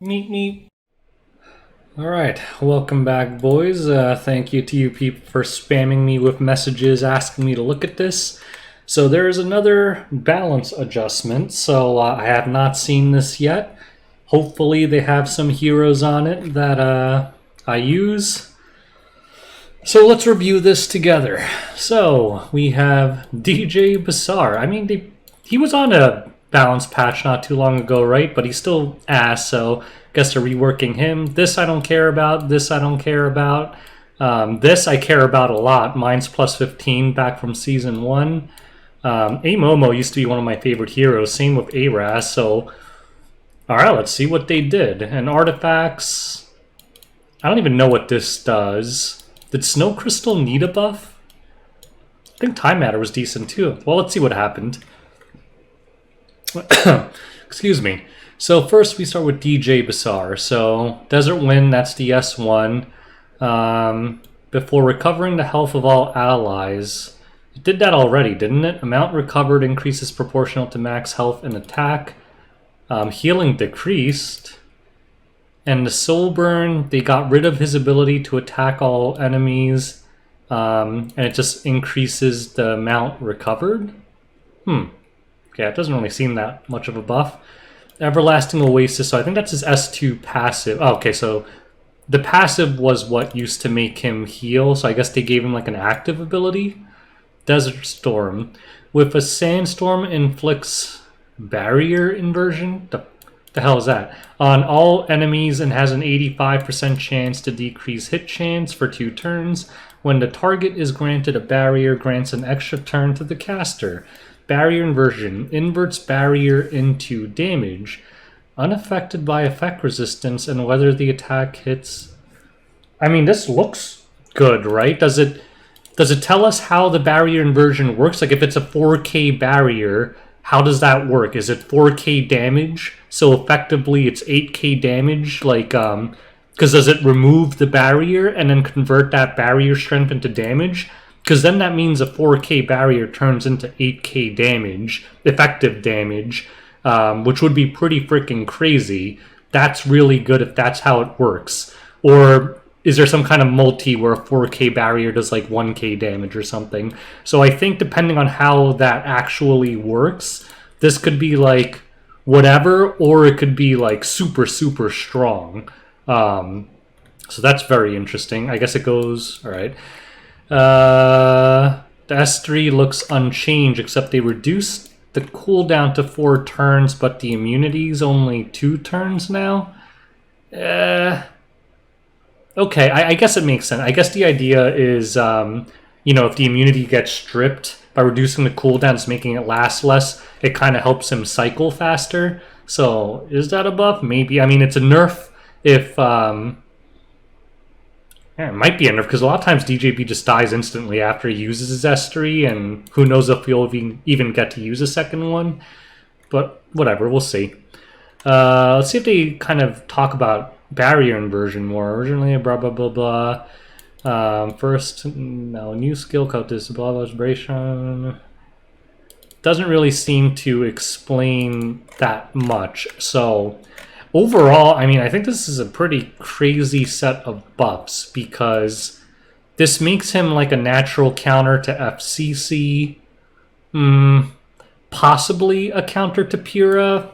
Meet me. Alright, welcome back, boys. Thank you to you people for spamming me with messages asking me to look at this. So there is another balance adjustment, so I have not seen this yet. Hopefully they have some heroes on it that I use. So let's review this together. So we have DJ I mean, he was on a balance patch not too long ago, right? But he's still ass, so guess they're reworking him. This I don't care about. This I don't care about. This I care about a lot. Mine's plus 15 back from season 1. Amomo used to be one of my favorite heroes. Same with Peira. So, alright, let's see what they did. And artifacts. I don't even know what this does. Did Snow Crystal need a buff? I think Time Matter was decent too. Well, let's see what happened. Excuse me. So first we start with DJ. So Desert Wind, that's the S1. Before recovering the health of all allies. It did that already, didn't it? Amount recovered increases proportional to max health and attack. Healing decreased. And the Soul Burn, they got rid of his ability to attack all enemies. And it just increases the amount recovered. Yeah, it doesn't really seem that much of a buff. Everlasting Oasis, so I think that's his S2 passive. Oh, okay, so the passive was what used to make him heal, so I guess they gave him like an active ability. Desert Storm. With a Sandstorm inflicts barrier inversion? The hell is that? On all enemies and has an 85% chance to decrease hit chance for 2 turns. When the target is granted a barrier, grants an extra turn to the caster. Barrier inversion inverts barrier into damage, unaffected by effect resistance and whether the attack hits. I mean, this looks good, right? Does it tell us how the barrier inversion works? Like if it's a 4K barrier, how does that work? Is it 4K damage? So effectively it's 8K damage, like because does it remove the barrier and then convert that barrier strength into damage? Because then that means a 4K barrier turns into 8K damage, effective damage, which would be pretty freaking crazy. That's really good if that's how it works. Or is there some kind of multi where a 4K barrier does like 1K damage or something? So I think depending on how that actually works, this could be like whatever, or it could be like super, super strong. So that's very interesting. I guess it goes, all right. The S3 looks unchanged, except they reduced the cooldown to 4 turns, but the immunity's only 2 turns now. Okay, I guess it makes sense. I guess the idea is, if the immunity gets stripped by reducing the cooldowns, making it last less, it kind of helps him cycle faster. So, is that a buff? Maybe. I mean, it's a nerf if... Yeah, it might be a nerf, because a lot of times DJB just dies instantly after he uses his S3, and who knows if he'll even get to use a second one. But whatever, we'll see. Let's see if they kind of talk about barrier inversion more. Originally, blah, blah, blah, blah. First, no, new skill cut this, blah, blah, vibration. Doesn't really seem to explain that much, so... Overall, I mean, I think this is a pretty crazy set of buffs because this makes him like a natural counter to fceci, possibly a counter to Peira,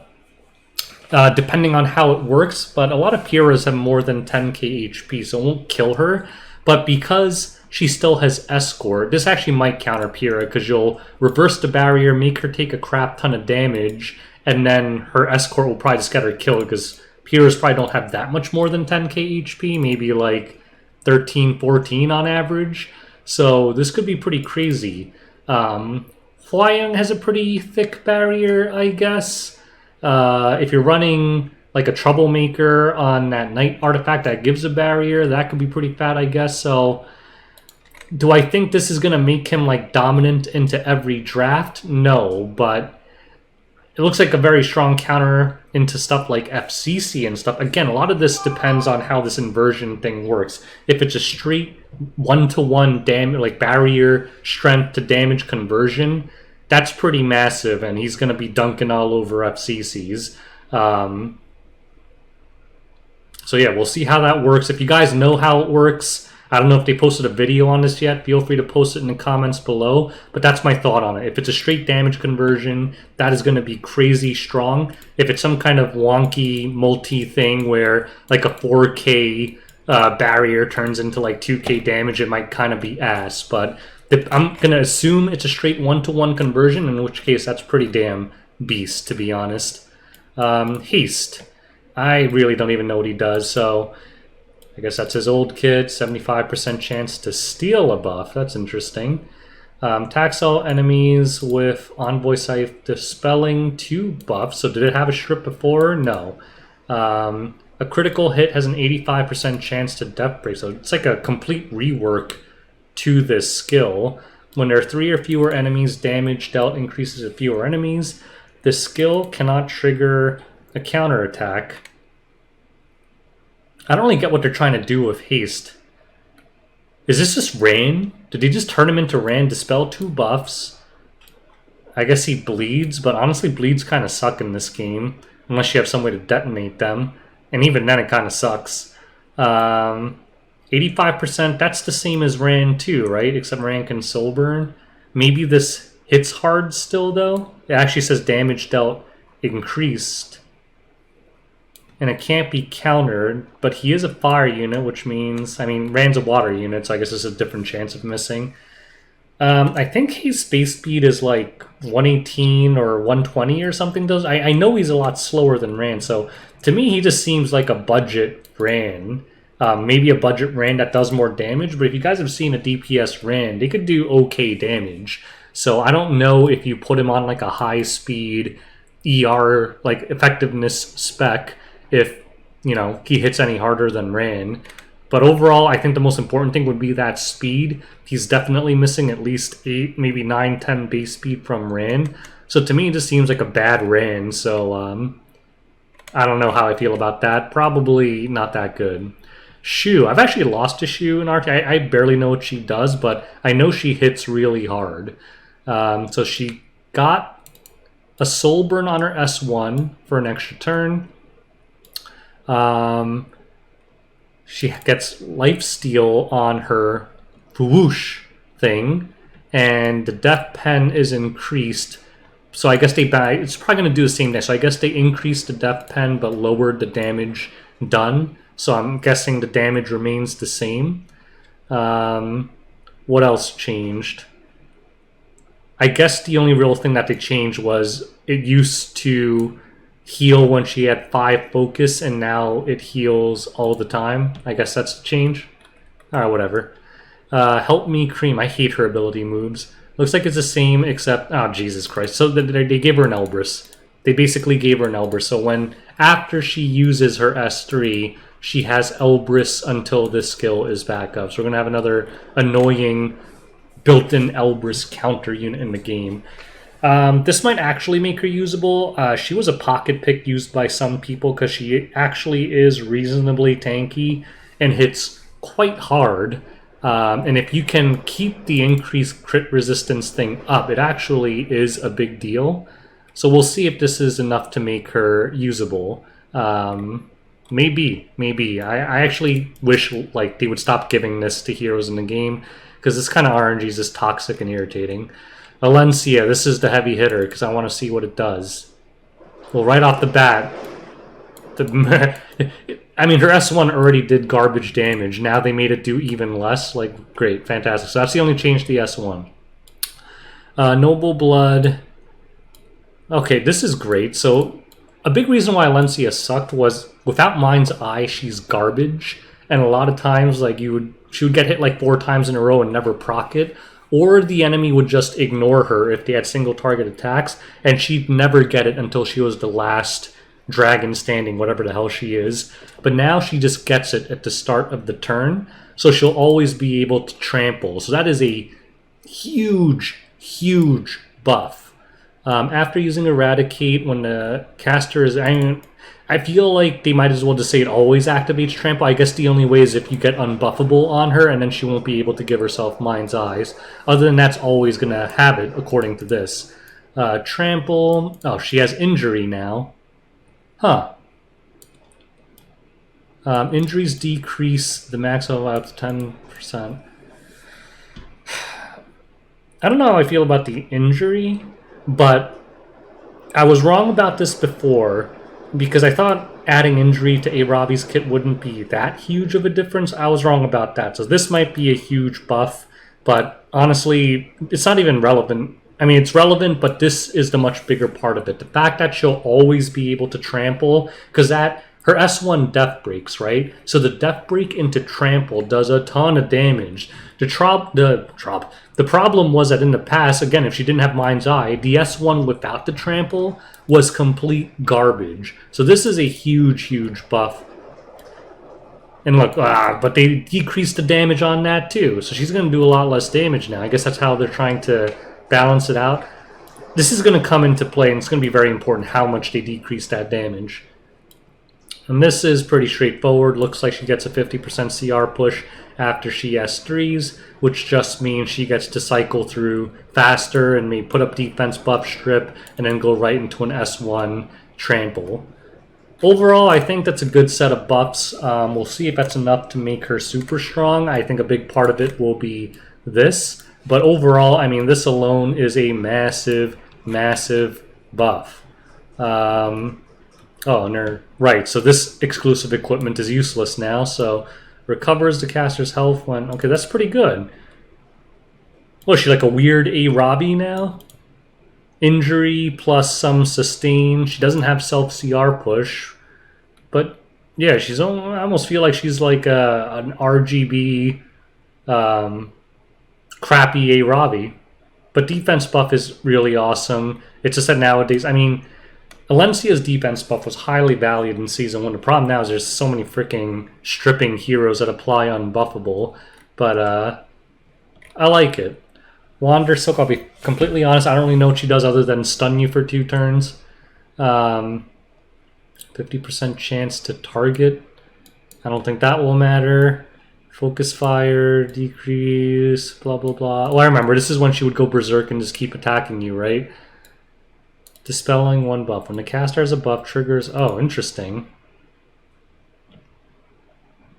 depending on how it works, but a lot of Peiras have more than 10k HP, so it won't kill her, but because she still has escort, this actually might counter Peira because you'll reverse the barrier, make her take a crap ton of damage, and then her escort will probably just get her killed because Peiras probably don't have that much more than 10k HP, maybe like 13, 14 on average. So this could be pretty crazy. Hwayong has a pretty thick barrier, I guess. If you're running like a troublemaker on that night artifact that gives a barrier, that could be pretty fat, I guess. So do I think this is going to make him like dominant into every draft? No, but... It looks like a very strong counter into stuff like fceci and stuff. Again, a lot of this depends on how this inversion thing works. If it's a straight one-to-one damage, like barrier strength to damage conversion, that's pretty massive, and he's going to be dunking all over fcecis. So yeah, we'll see how that works. If you guys know how it works, I don't know if they posted a video on this yet. Feel free to post it in the comments below. But that's my thought on it. If it's a straight damage conversion, that is going to be crazy strong. If it's some kind of wonky multi thing where like a 4K barrier turns into like 2K damage, it might kind of be ass. But I'm going to assume it's a straight 1-to-1 conversion, in which case that's pretty damn beast, to be honest. Haste. I really don't even know what he does, so I guess that's his old kit. 75% chance to steal a buff. That's interesting. Attacks all enemies with Envoy Scythe dispelling 2 buffs. So did it have a strip before? No. A critical hit has an 85% chance to death break. So it's like a complete rework to this skill. When there are 3 or fewer enemies, damage dealt increases with fewer enemies. This skill cannot trigger a counterattack. I don't really get what they're trying to do with haste. Is this just Rain? Did he just turn him into Rain, dispel 2 buffs? I guess he bleeds, but honestly bleeds kind of suck in this game. Unless you have some way to detonate them. And even then it kind of sucks. 85%, that's the same as Ran too, right? Except Ran can soul burn. Maybe this hits hard still though. It actually says damage dealt increased. And it can't be countered, but he is a fire unit, which means, I mean, Ran's a water unit, so I guess there's a different chance of missing. I think his space speed is like 118 or 120 or something. I know he's a lot slower than Ran, so to me he just seems like a budget Ran. Maybe a budget Ran that does more damage, but if you guys have seen a DPS Ran, they could do okay damage. So I don't know if you put him on like a high speed ER, like effectiveness spec, if, you know, he hits any harder than Ran. But overall, I think the most important thing would be that speed. He's definitely missing at least 8, maybe 9, 10 base speed from Ran. So to me, it just seems like a bad Ran. So I don't know how I feel about that. Probably not that good. Shu. I've actually lost to Shu in RT. I barely know what she does, but I know she hits really hard. So she got a soul burn on her S1 for an extra turn. She gets lifesteal on her whoosh thing, and the death pen is increased. So I guess it's probably going to do the same thing. So I guess they increased the death pen but lowered the damage done. So I'm guessing the damage remains the same. What else changed? I guess the only real thing that they changed was it used to heal when she had 5 focus, and now it heals all the time. I guess that's a change. Alright, whatever. Help Me Cream. I hate her ability moves. Looks like it's the same, except... Oh, Jesus Christ. So they gave her an Elbrus. They basically gave her an Elbrus. So after she uses her S3, she has Elbrus until this skill is back up. So we're going to have another annoying built-in Elbrus counter unit in the game. This might actually make her usable. She was a pocket pick used by some people because she actually is reasonably tanky and hits quite hard. And if you can keep the increased crit resistance thing up, it actually is a big deal. So we'll see if this is enough to make her usable. Maybe. I actually wish like they would stop giving this to heroes in the game, because this kind of RNG is just toxic and irritating. Alencia, this is the heavy hitter, because I want to see what it does. Well, right off the bat, I mean, her S1 already did garbage damage. Now they made it do even less. Like, great, fantastic. So that's the only change to the S1. Noble Blood. Okay, this is great. So a big reason why Alencia sucked was without Mind's Eye, she's garbage. And a lot of times, like, she would get hit like 4 times in a row and never proc it. Or the enemy would just ignore her if they had single target attacks, and she'd never get it until she was the last dragon standing, whatever the hell she is. But now she just gets it at the start of the turn, so she'll always be able to trample. So that is a huge, huge buff. After using Eradicate, when the caster is... I feel like they might as well just say it always activates Trample. I guess the only way is if you get unbuffable on her, and then she won't be able to give herself Mind's Eyes. Other than that's always going to have it, according to this. Trample. Oh, she has Injury now. Huh. Injuries decrease the maximum up to 10%. I don't know how I feel about the injury, but I was wrong about this before because I thought adding injury to Arabi's kit wouldn't be that huge of a difference. I was wrong about that. So this might be a huge buff, but honestly, it's not even relevant. I mean, it's relevant, but this is the much bigger part of it. The fact that she'll always be able to trample, because that her S1 death breaks, right? So the death break into trample does a ton of damage. The problem was that in the past, again, if she didn't have Mind's Eye, the S1 without the trample was complete garbage. So this is a huge, huge buff. And look, but they decreased the damage on that too. So she's going to do a lot less damage now. I guess that's how they're trying to balance it out. This is going to come into play, and it's going to be very important how much they decrease that damage. And this is pretty straightforward. Looks like she gets a 50% CR push after she S3s, which just means she gets to cycle through faster and may put up defense buff strip and then go right into an S1 trample. Overall, I think that's a good set of buffs. We'll see if that's enough to make her super strong. I think a big part of it will be this. But overall, I mean, this alone is a massive, massive buff. Oh, and right, so this exclusive equipment is useless now, so recovers the caster's health when... Okay, that's pretty good. Oh, is she like a weird Arabi now? Injury plus some sustain. She doesn't have self-CR push. But, yeah, I almost feel like she's like an RGB crappy Arabi. But defense buff is really awesome. It's just that nowadays, I mean... Alencia's defense buff was highly valued in Season 1. The problem now is there's so many freaking stripping heroes that apply unbuffable. But, I like it. Wander Silk, I'll be completely honest, I don't really know what she does other than stun you for 2 turns. 50% chance to target. I don't think that will matter. Focus fire, decrease, blah, blah, blah. Well, I remember, this is when she would go berserk and just keep attacking you, right? Dispelling 1 buff. When the caster has a buff, triggers... Oh, interesting.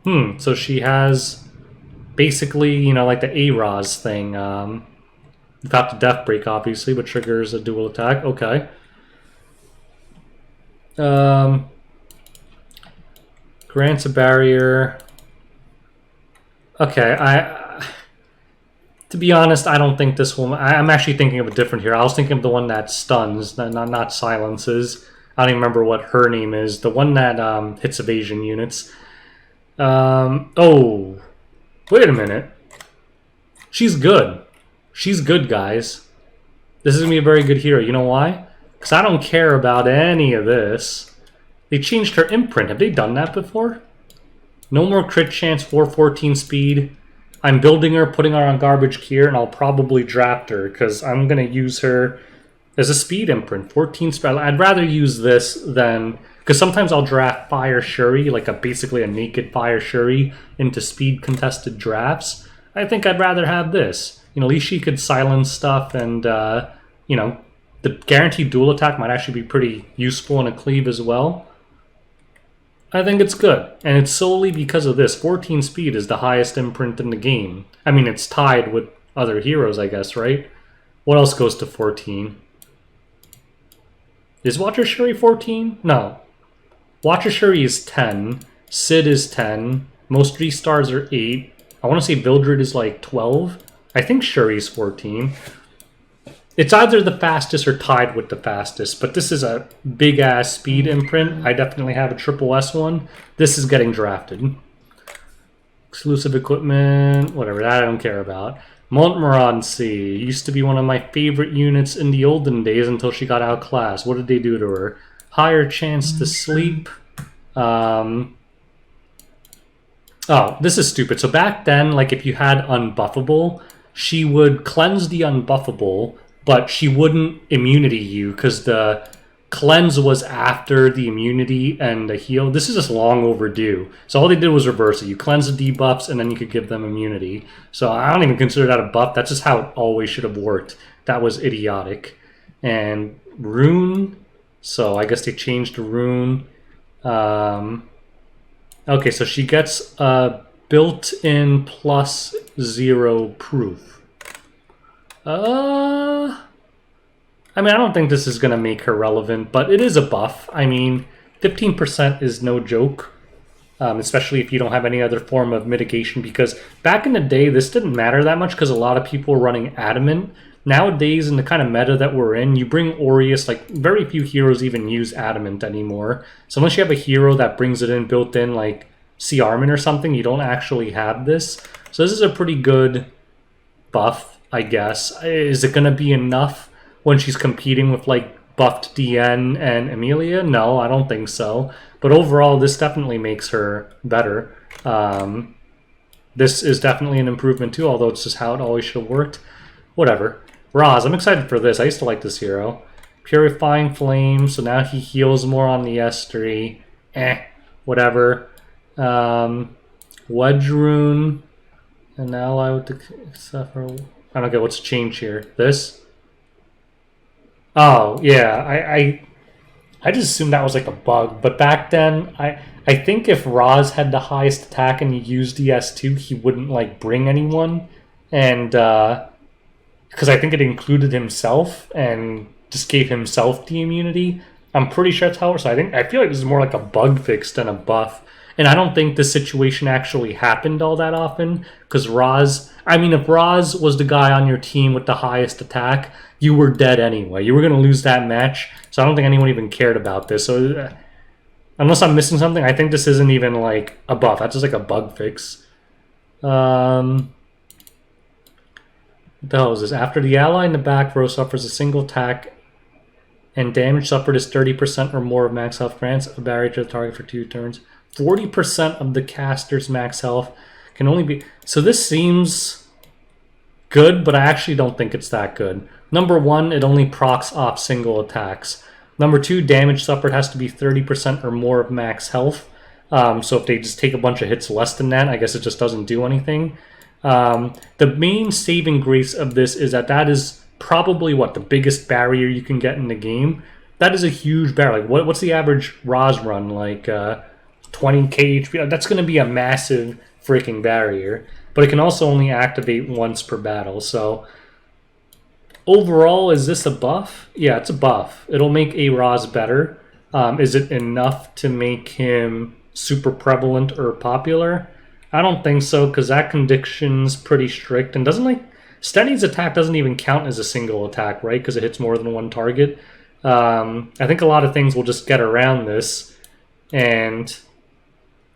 So she has basically, you know, like the A-Raz thing. Without the death break, obviously, but triggers a dual attack. Okay. Grants a barrier. Okay, to be honest, I don't think this will... I'm actually thinking of a different hero. I was thinking of the one that stuns, not silences. I don't even remember what her name is. The one that hits evasion units. Oh, wait a minute. She's good. She's good, guys. This is going to be a very good hero. You know why? Because I don't care about any of this. They changed her imprint. Have they done that before? No more crit chance, 414 speed. I'm building her, putting her on garbage gear, and I'll probably draft her because I'm going to use her as a speed imprint. 14 speed. I'd rather use this than... Because sometimes I'll draft Fire Shuri, like basically a naked Fire Shuri, into speed contested drafts. I think I'd rather have this. You know, at least she could silence stuff and, you know, the guaranteed dual attack might actually be pretty useful in a cleave as well. I think it's good, and it's solely because of this. 14 speed is the highest imprint in the game. I mean, it's tied with other heroes, I guess, right? What else goes to 14? Is Watcher Shuri 14? No. Watcher Shuri is 10. Sid is 10. Most 3-stars are 8. I want to say Vildred is like 12. I think Shuri's 14. It's either the fastest or tied with the fastest, but this is a big-ass speed imprint. I definitely have a triple S one. This is getting drafted. Exclusive equipment, whatever, that I don't care about. Montmorancy used to be one of my favorite units in the olden days until she got outclassed. What did they do to her? Higher chance to sleep. Oh, this is stupid. So back then, like if you had unbuffable, she would cleanse the unbuffable, but she wouldn't immunity you because the cleanse was after the immunity and the heal. This is just long overdue. So all they did was reverse it. You cleanse the debuffs and then you could give them immunity. So I don't even consider that a buff. That's just how it always should have worked. That was idiotic. And Rune. So I guess they changed the Rune. Okay, so she gets built-in +0 proof. I mean, I don't think this is going to make her relevant, but it is a buff. I mean, 15% is no joke, especially if you don't have any other form of mitigation, because back in the day, this didn't matter that much because a lot of people were running Adamant. Nowadays, in the kind of meta that we're in, you bring Aureus, like, very few heroes even use Adamant anymore. So unless you have a hero that brings it in built in, like C-Armin or something, you don't actually have this. So this is a pretty good buff, I guess. Is it going to be enough when she's competing with, like, buffed DN and Amelia? No, I don't think so. But overall, this definitely makes her better. This is definitely an improvement too, although it's just how it always should have worked. Whatever. Roz, I'm excited for this. I used to like this hero. Purifying Flame, so now he heals more on the S3. Whatever. Wedge Rune. An ally with the... I don't get what's changed here. This? Oh, yeah. I just assumed that was like a bug. But back then, I think if Roz had the highest attack and he used DS2, he wouldn't, like, bring anyone. And, because I think it included himself and just gave himself the immunity. I'm pretty sure that's how it works. So I feel like this is more like a bug fix than a buff. And I don't think this situation actually happened all that often, because Roz... I mean, if Roz was the guy on your team with the highest attack, you were dead anyway. You were going to lose that match, so I don't think anyone even cared about this. So, unless I'm missing something, I think this isn't even, like, a buff. That's just, like, a bug fix. What the hell is this? After the ally in the back row suffers a single attack and damage suffered is 30% or more of max health, grants a barrier to the target for 2 turns. 40% of the caster's max health can only be... So this seems good, but I actually don't think it's that good. Number 1, it only procs off single attacks. Number 2, damage suffered has to be 30% or more of max health. So if they just take a bunch of hits less than that, I guess it just doesn't do anything. The main saving grace of this is that is probably, what, the biggest barrier you can get in the game. That is a huge barrier. Like, what's the average Roz run? Like, 20k HP? That's going to be a massive freaking barrier. But it can also only activate once per battle. So, overall, is this a buff? Yeah, it's a buff. It'll make a Roz better. Is it enough to make him super prevalent or popular? I don't think so, because that condition's pretty strict. And doesn't, like... Steady's attack doesn't even count as a single attack, right? Because it hits more than one target. I think a lot of things will just get around this. And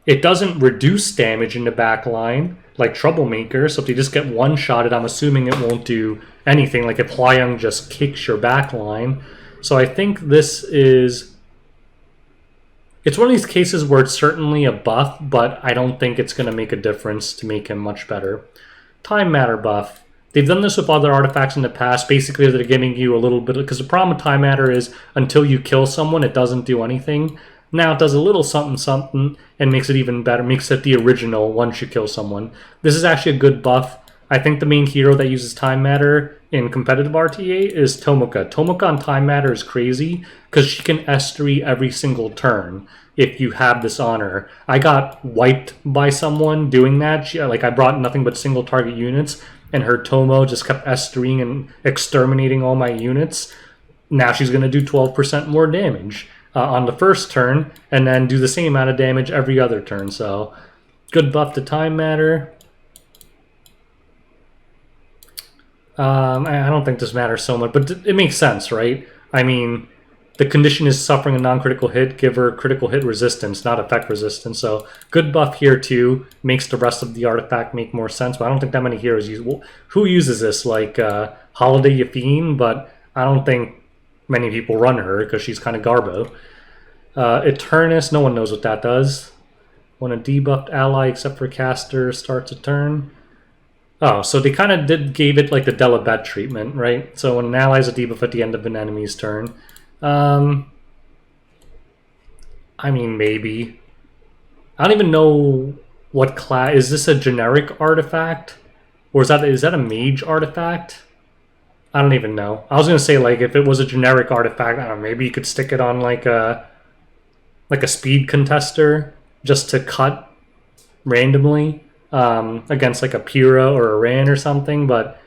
it doesn't reduce damage in the back line, like Troublemaker. So if you just get one-shotted, I'm assuming it won't do anything. Like if Hwyung just kicks your back line. So I think this is... It's one of these cases where it's certainly a buff, but I don't think it's going to make a difference to make him much better. Time Matter buff. They've done this with other artifacts in the past. Basically, they're giving you a little bit... Because the problem with Time Matter is until you kill someone, it doesn't do anything. Now it does a little something something and makes it even better. Makes it the original once you kill someone. This is actually a good buff. I think the main hero that uses Time Matter in competitive RTA is Tomoka. Tomoka on Time Matter is crazy because she can S3 every single turn if you have this on her. I got wiped by someone doing that. I brought nothing but single target units, and her Tomo just kept S3ing and exterminating all my units. Now she's going to do 12% more damage on the first turn, and then do the same amount of damage every other turn. So, good buff to Time Matter. I don't think this matters so much, but it makes sense, right? I mean, the condition is suffering a non-critical hit. Give her critical hit resistance, not effect resistance. So, good buff here too. Makes the rest of the artifact make more sense, but I don't think that many heroes use... Well, who uses this? Like, Holiday Yafine, but I don't think many people run her because she's kind of garbo. Eternus, no one knows what that does. When a debuffed ally, except for caster, starts a turn... Oh, so they kind of gave it like the Delabet treatment, right? So when an ally is a debuff at the end of an enemy's turn. I mean, maybe. I don't even know what class... Is this a generic artifact? Or is that a mage artifact? I don't even know. I was going to say, like, if it was a generic artifact, I don't know, maybe you could stick it on like a speed contester. just to cut randomly against like a Peira or a Ran or something, but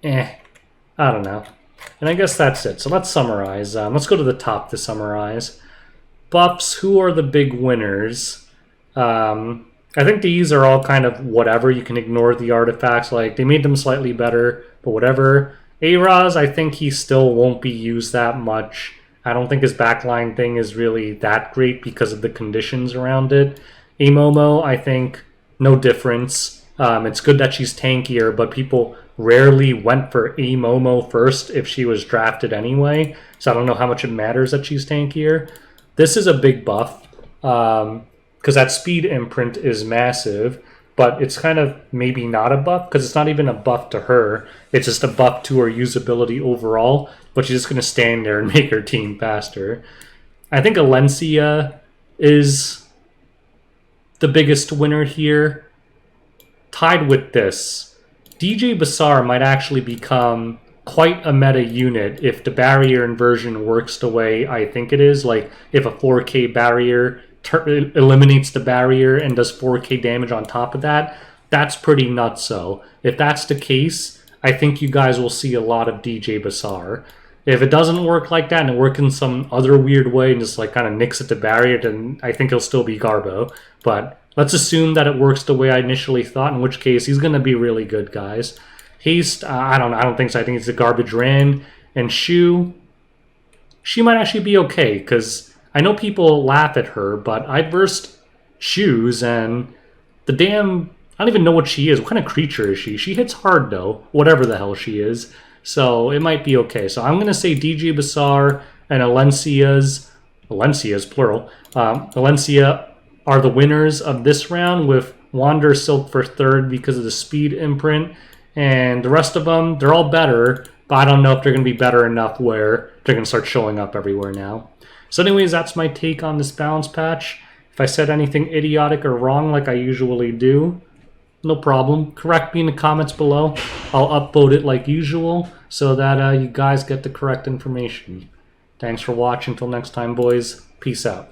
I don't know. And I guess that's it. So let's summarize. Let's go to the top to summarize. Buffs, who are the big winners? I think these are all kind of whatever. You can ignore the artifacts. Like, they made them slightly better, but whatever. A-Raz, I think he still won't be used that much. I don't think his backline thing is really that great because of the conditions around it. A-Momo, I think, no difference. It's good that she's tankier, but people rarely went for A-Momo first if she was drafted anyway. So I don't know how much it matters that she's tankier. This is a big buff, because that speed imprint is massive, but it's kind of maybe not a buff, because it's not even a buff to her. It's just a buff to her usability overall, but she's just going to stand there and make her team faster. I think Alencia is the biggest winner here. Tied with this, DJ Bazaar might actually become quite a meta unit if the barrier inversion works the way I think it is. Like, if a 4K barrier eliminates the barrier and does 4K damage on top of that, that's pretty nuts. So if that's the case, I think you guys will see a lot of DJ Bazaar. If it doesn't work like that and it works in some other weird way and just like kind of nicks at the barrier, then I think he'll still be Garbo. But let's assume that it works the way I initially thought, in which case he's going to be really good, guys. Haste, I don't think so. I think it's a garbage Ran. And Shu, she might actually be okay, because I know people laugh at her, but I versed Shu's, and the damn, I don't even know what she is. What kind of creature is she? She hits hard, though, whatever the hell she is. So it might be okay. So I'm going to say DJ Bazaar and Alencia's, plural, Alencia are the winners of this round, with Wander Silk for third because of the speed imprint. And the rest of them, they're all better, but I don't know if they're going to be better enough where they're going to start showing up everywhere now. So anyways, that's my take on this balance patch. If I said anything idiotic or wrong like I usually do, no problem. Correct me in the comments below. I'll upvote it like usual so that you guys get the correct information. Thanks for watching. Until next time, boys. Peace out.